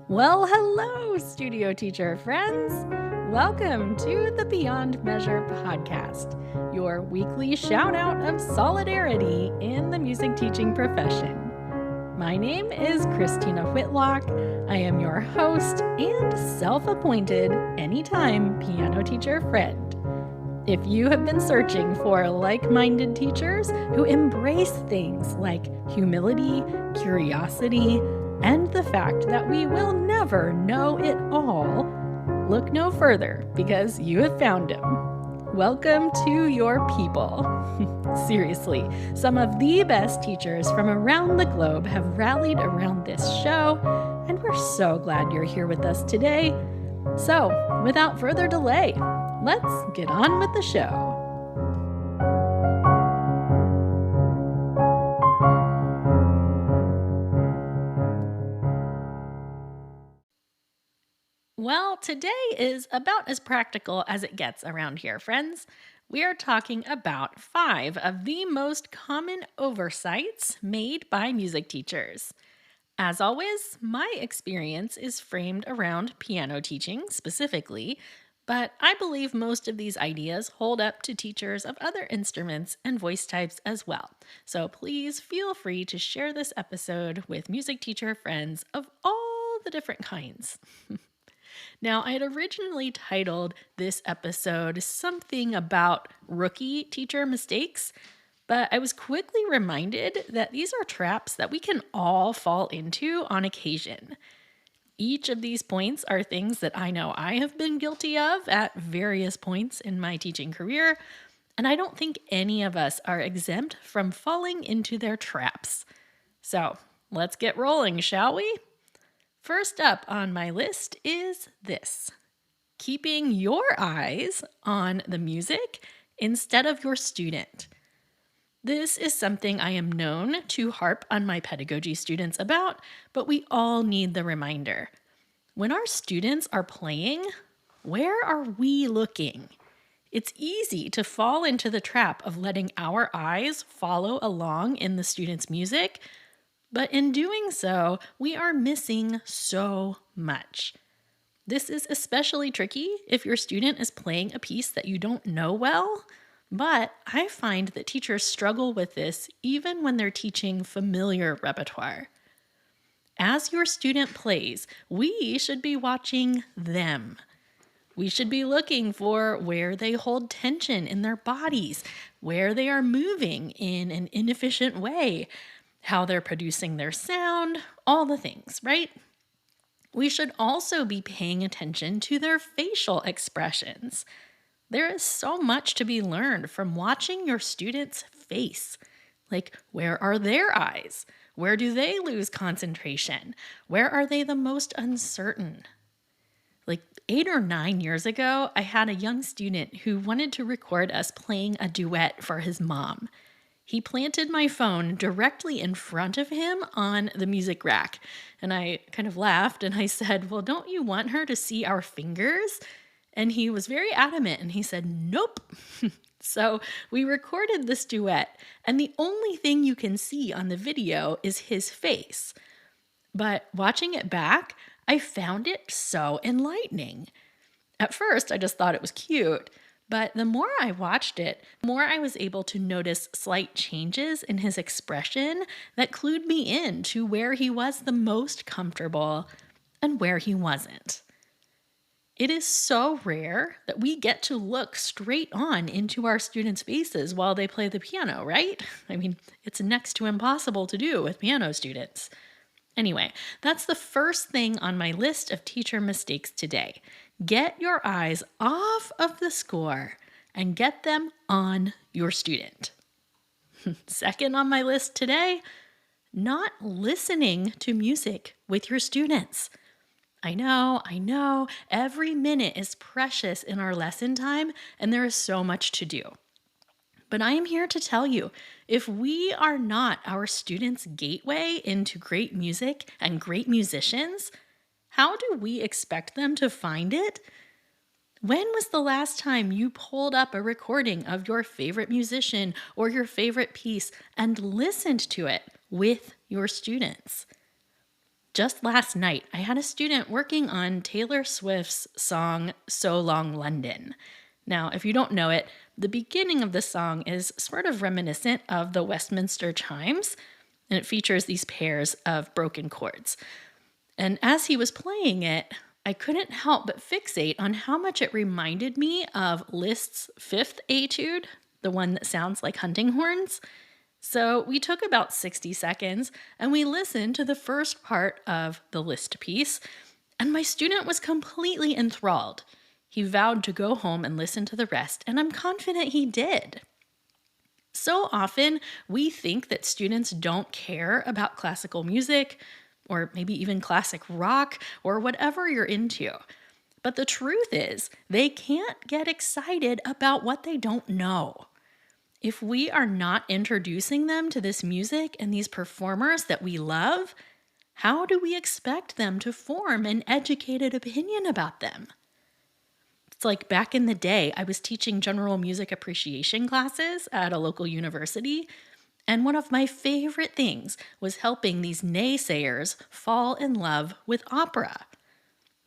Well, hello, studio teacher friends. Welcome to the Beyond Measure podcast, your weekly shout out of solidarity in the music teaching profession. My name is Christina Whitlock. I am your host and self appointed anytime piano teacher friend. If you have been searching for like minded teachers who embrace things like humility, curiosity, and the fact that we will never know it all, look no further because you have found him. Welcome to your people. Seriously, some of the best teachers from around the globe have rallied around this show, and we're so glad you're here with us today. So, without further delay, let's get on with the show. Well, today is about as practical as it gets around here, friends. We are talking about 5 of the most common oversights made by music teachers. As always, my experience is framed around piano teaching specifically, but I believe most of these ideas hold up to teachers of other instruments and voice types as well. So please feel free to share this episode with music teacher friends of all the different kinds. Now, I had originally titled this episode something about rookie teacher mistakes, but I was quickly reminded that these are traps that we can all fall into on occasion. Each of these points are things that I know I have been guilty of at various points in my teaching career, and I don't think any of us are exempt from falling into their traps. So, let's get rolling, shall we? First up on my list is this: keeping your eyes on the music instead of your student. This is something I am known to harp on my pedagogy students about, but we all need the reminder. When our students are playing, where are we looking? It's easy to fall into the trap of letting our eyes follow along in the student's music, but in doing so, we are missing so much. This is especially tricky if your student is playing a piece that you don't know well, but I find that teachers struggle with this even when they're teaching familiar repertoire. As your student plays, we should be watching them. We should be looking for where they hold tension in their bodies, where they are moving in an inefficient way, how they're producing their sound, all the things, right? We should also be paying attention to their facial expressions. There is so much to be learned from watching your student's face. Like, where are their eyes? Where do they lose concentration? Where are they the most uncertain? Like 8 or 9 years ago, I had a young student who wanted to record us playing a duet for his mom. He planted my phone directly in front of him on the music rack. And I kind of laughed and I said, "Well, don't you want her to see our fingers?" And he was very adamant and he said, "Nope." So we recorded this duet, and the only thing you can see on the video is his face. But watching it back, I found it so enlightening. At first, I just thought it was cute. But the more I watched it, the more I was able to notice slight changes in his expression that clued me in to where he was the most comfortable and where he wasn't. It is so rare that we get to look straight on into our students' faces while they play the piano, right? I mean, it's next to impossible to do with piano students. Anyway, that's the first thing on my list of teacher mistakes today. Get your eyes off of the score and get them on your student. Second on my list today, not listening to music with your students. I know, every minute is precious in our lesson time, and there is so much to do. But I am here to tell you, if we are not our students' gateway into great music and great musicians, how do we expect them to find it? When was the last time you pulled up a recording of your favorite musician or your favorite piece and listened to it with your students? Just last night, I had a student working on Taylor Swift's song So Long London. Now, if you don't know it, the beginning of the song is sort of reminiscent of the Westminster chimes, and it features these pairs of broken chords. And as he was playing it, I couldn't help but fixate on how much it reminded me of Liszt's fifth etude, the one that sounds like hunting horns. So we took about 60 seconds and we listened to the first part of the Liszt piece, and my student was completely enthralled. He vowed to go home and listen to the rest, and I'm confident he did. So often, we think that students don't care about classical music, or maybe even classic rock, or whatever you're into. But the truth is, they can't get excited about what they don't know. If we are not introducing them to this music and these performers that we love, how do we expect them to form an educated opinion about them? It's like back in the day, I was teaching general music appreciation classes at a local university, and one of my favorite things was helping these naysayers fall in love with opera.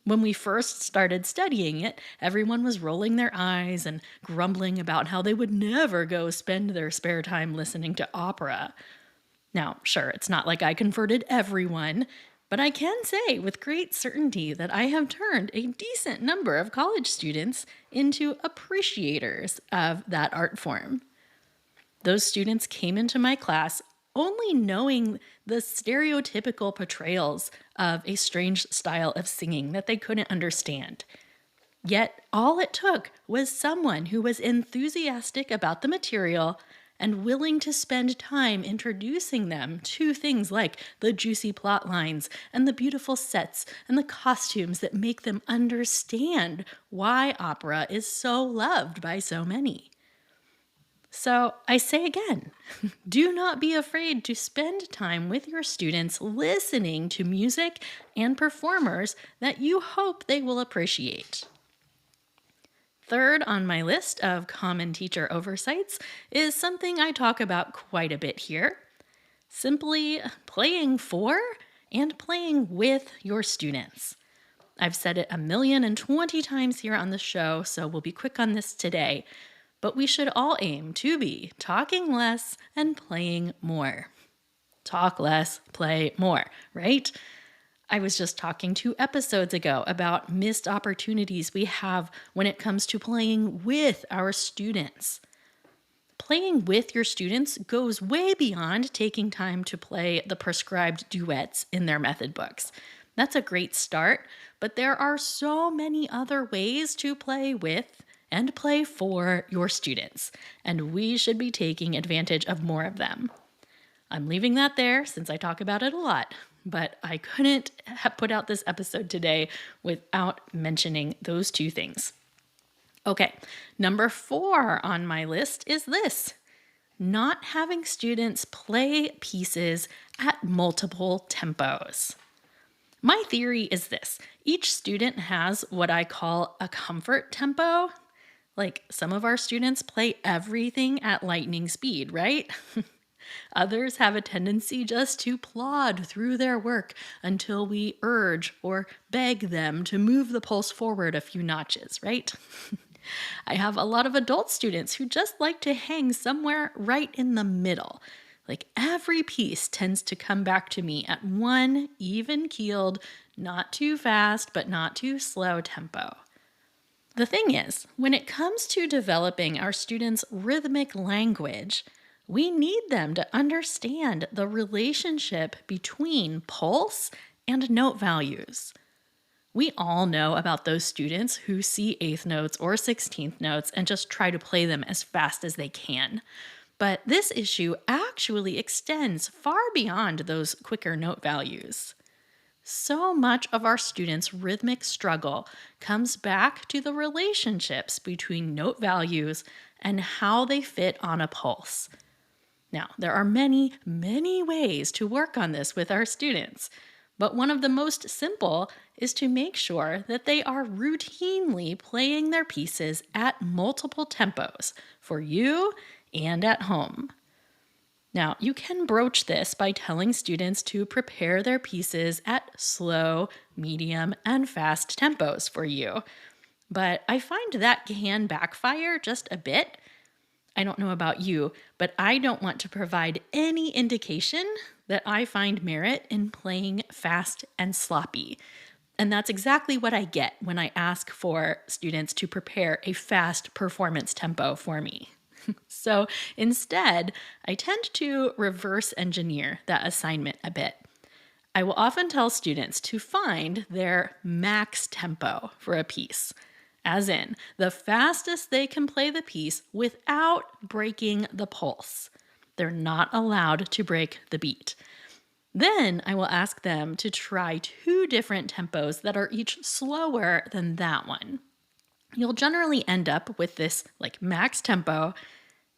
When we first started studying it, everyone was rolling their eyes and grumbling about how they would never go spend their spare time listening to opera. Now, sure, it's not like I converted everyone, but I can say with great certainty that I have turned a decent number of college students into appreciators of that art form. Those students came into my class only knowing the stereotypical portrayals of a strange style of singing that they couldn't understand. Yet all it took was someone who was enthusiastic about the material and willing to spend time introducing them to things like the juicy plot lines and the beautiful sets and the costumes that make them understand why opera is so loved by so many. So I say again, do not be afraid to spend time with your students listening to music and performers that you hope they will appreciate. Third on my list of common teacher oversights is something I talk about quite a bit here. Simply playing for and playing with your students. I've said it 1,020 times here on the show, so we'll be quick on this today. But we should all aim to be talking less and playing more. Talk less, play more, right? I was just talking 2 episodes ago about missed opportunities we have when it comes to playing with our students. Playing with your students goes way beyond taking time to play the prescribed duets in their method books. That's a great start, but there are so many other ways to play with and play for your students, and we should be taking advantage of more of them. I'm leaving that there since I talk about it a lot, but I couldn't put out this episode today without mentioning those 2 things. Okay, number 4 on my list is this: not having students play pieces at multiple tempos. My theory is this: each student has what I call a comfort tempo. Like, some of our students play everything at lightning speed, right? Others have a tendency just to plod through their work until we urge or beg them to move the pulse forward a few notches, right? I have a lot of adult students who just like to hang somewhere right in the middle. Like, every piece tends to come back to me at one even-keeled, not too fast but not too slow tempo. The thing is, when it comes to developing our students' rhythmic language, we need them to understand the relationship between pulse and note values. We all know about those students who see 8th notes or 16th notes and just try to play them as fast as they can. But this issue actually extends far beyond those quicker note values. So much of our students' rhythmic struggle comes back to the relationships between note values and how they fit on a pulse. Now, there are many, many ways to work on this with our students, but one of the most simple is to make sure that they are routinely playing their pieces at multiple tempos for you and at home. Now, you can broach this by telling students to prepare their pieces at slow, medium, and fast tempos for you. But I find that can backfire just a bit. I don't know about you, but I don't want to provide any indication that I find merit in playing fast and sloppy. And that's exactly what I get when I ask for students to prepare a fast performance tempo for me. So instead, I tend to reverse engineer that assignment a bit. I will often tell students to find their max tempo for a piece, as in the fastest they can play the piece without breaking the pulse. They're not allowed to break the beat. Then I will ask them to try two different tempos that are each slower than that one. You'll generally end up with this like max tempo.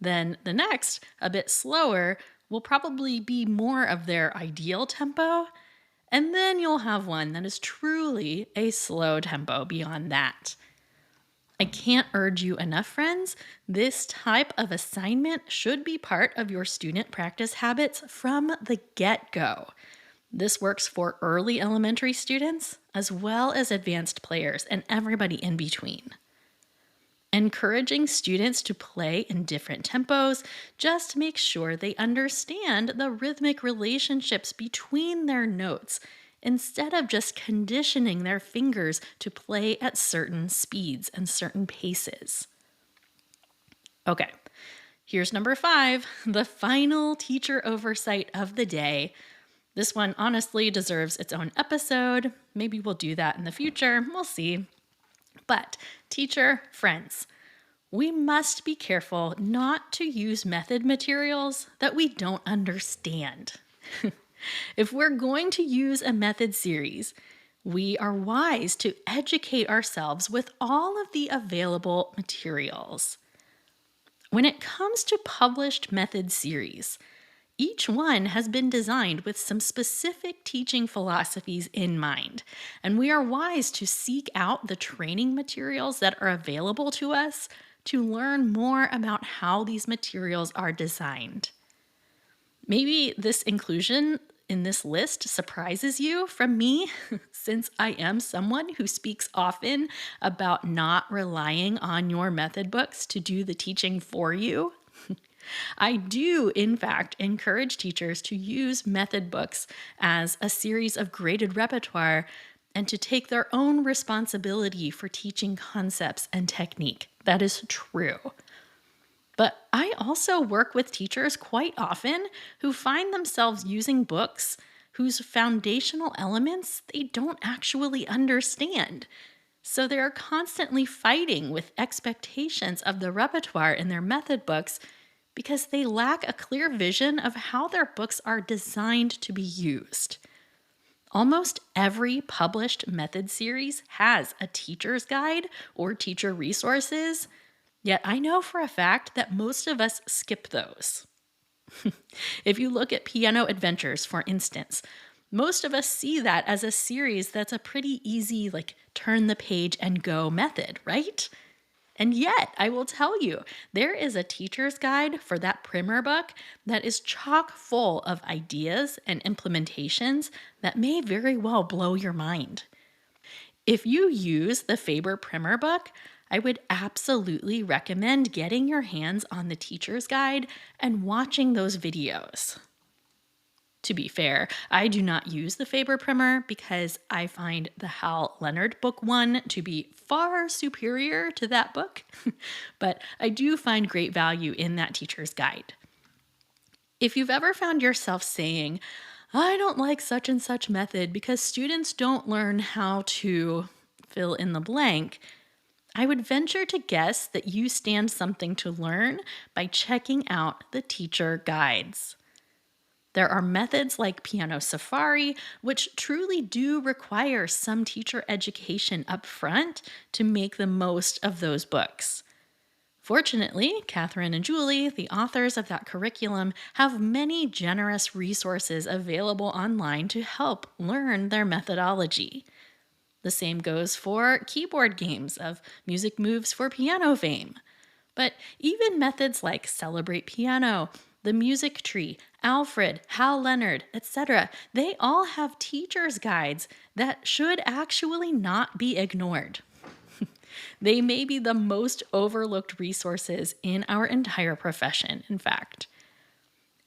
Then the next, a bit slower, will probably be more of their ideal tempo. And then you'll have one that is truly a slow tempo beyond that. I can't urge you enough, friends. This type of assignment should be part of your student practice habits from the get-go. This works for early elementary students as well as advanced players and everybody in between. Encouraging students to play in different tempos just makes sure they understand the rhythmic relationships between their notes instead of just conditioning their fingers to play at certain speeds and certain paces. Okay, here's number 5, the final teacher oversight of the day. This one honestly deserves its own episode. Maybe we'll do that in the future. We'll see. But teacher friends, we must be careful not to use method materials that we don't understand. If we're going to use a method series, we are wise to educate ourselves with all of the available materials. When it comes to published method series, each one has been designed with some specific teaching philosophies in mind, and we are wise to seek out the training materials that are available to us to learn more about how these materials are designed. Maybe this inclusion in this list surprises you from me, since I am someone who speaks often about not relying on your method books to do the teaching for you. I do, in fact, encourage teachers to use method books as a series of graded repertoire and to take their own responsibility for teaching concepts and technique. That is true. But I also work with teachers quite often who find themselves using books whose foundational elements they don't actually understand. So they're constantly fighting with expectations of the repertoire in their method books because they lack a clear vision of how their books are designed to be used. Almost every published method series has a teacher's guide or teacher resources, yet I know for a fact that most of us skip those. If you look at Piano Adventures, for instance, most of us see that as a series that's a pretty easy, turn the page and go method, right? And yet, I will tell you, there is a teacher's guide for that primer book that is chock full of ideas and implementations that may very well blow your mind. If you use the Faber primer book, I would absolutely recommend getting your hands on the teacher's guide and watching those videos. To be fair, I do not use the Faber primer because I find the Hal Leonard book one to be far superior to that book, but I do find great value in that teacher's guide. If you've ever found yourself saying, I don't like such and such method because students don't learn how to fill in the blank, I would venture to guess that you stand something to learn by checking out the teacher guides. There are methods like Piano Safari, which truly do require some teacher education up front to make the most of those books. Fortunately, Catherine and Julie, the authors of that curriculum, have many generous resources available online to help learn their methodology. The same goes for keyboard games of Music Moves for Piano fame. But even methods like Celebrate Piano the music tree, Alfred, Hal Leonard, etc. They all have teacher's guides that should actually not be ignored. They may be the most overlooked resources in our entire profession, in fact.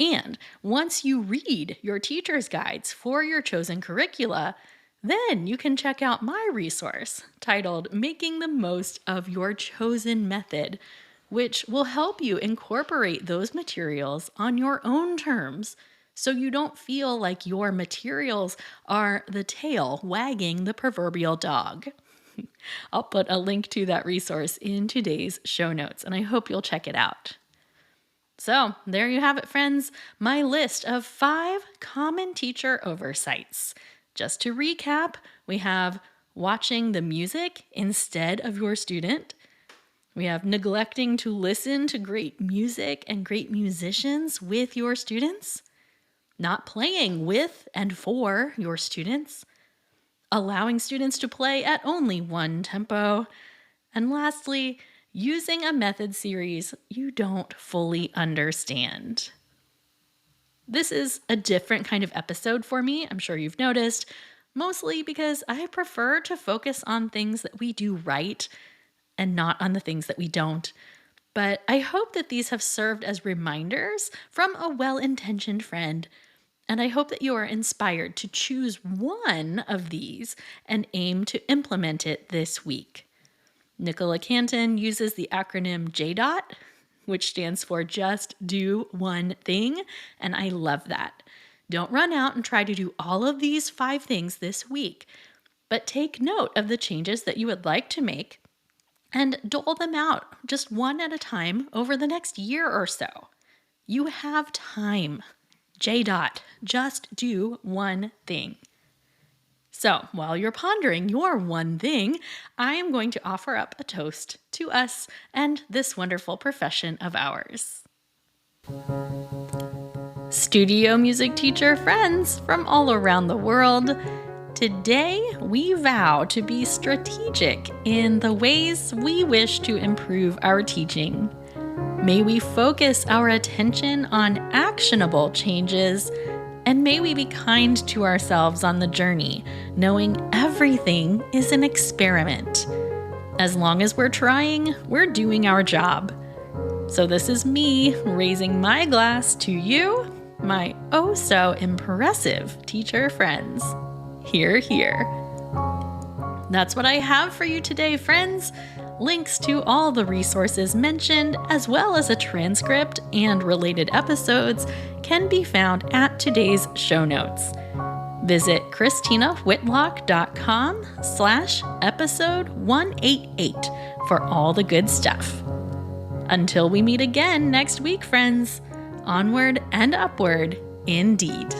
And once you read your teacher's guides for your chosen curricula, then you can check out my resource titled Making the Most of Your Chosen Method, which will help you incorporate those materials on your own terms so you don't feel like your materials are the tail wagging the proverbial dog. I'll put a link to that resource in today's show notes, and I hope you'll check it out. So, there you have it, friends, my list of 5 common teacher oversights. Just to recap, we have watching the music instead of your student. We have neglecting to listen to great music and great musicians with your students. Not playing with and for your students. Allowing students to play at only one tempo. And lastly, using a method series you don't fully understand. This is a different kind of episode for me, I'm sure you've noticed, mostly because I prefer to focus on things that we do right and not on the things that we don't. But I hope that these have served as reminders from a well-intentioned friend, and I hope that you are inspired to choose one of these and aim to implement it this week. Nicola Canton uses the acronym JDOT, which stands for Just Do One Thing, and I love that. Don't run out and try to do all of these 5 things this week, but take note of the changes that you would like to make and dole them out just one at a time over the next year or so. You have time. JDOT, just do one thing. So, while you're pondering your one thing, I am going to offer up a toast to us and this wonderful profession of ours. Studio music teacher friends from all around the world, today we vow to be strategic in the ways we wish to improve our teaching. May we focus our attention on actionable changes, and may we be kind to ourselves on the journey, knowing everything is an experiment. As long as we're trying, we're doing our job. So this is me raising my glass to you, my oh so impressive teacher friends. Hear, hear. That's what I have for you today, friends. Links to all the resources mentioned, as well as a transcript and related episodes, can be found at today's show notes. Visit christinawhitlock.com/episode 188 for all the good stuff. Until we meet again next week, friends, onward and upward indeed.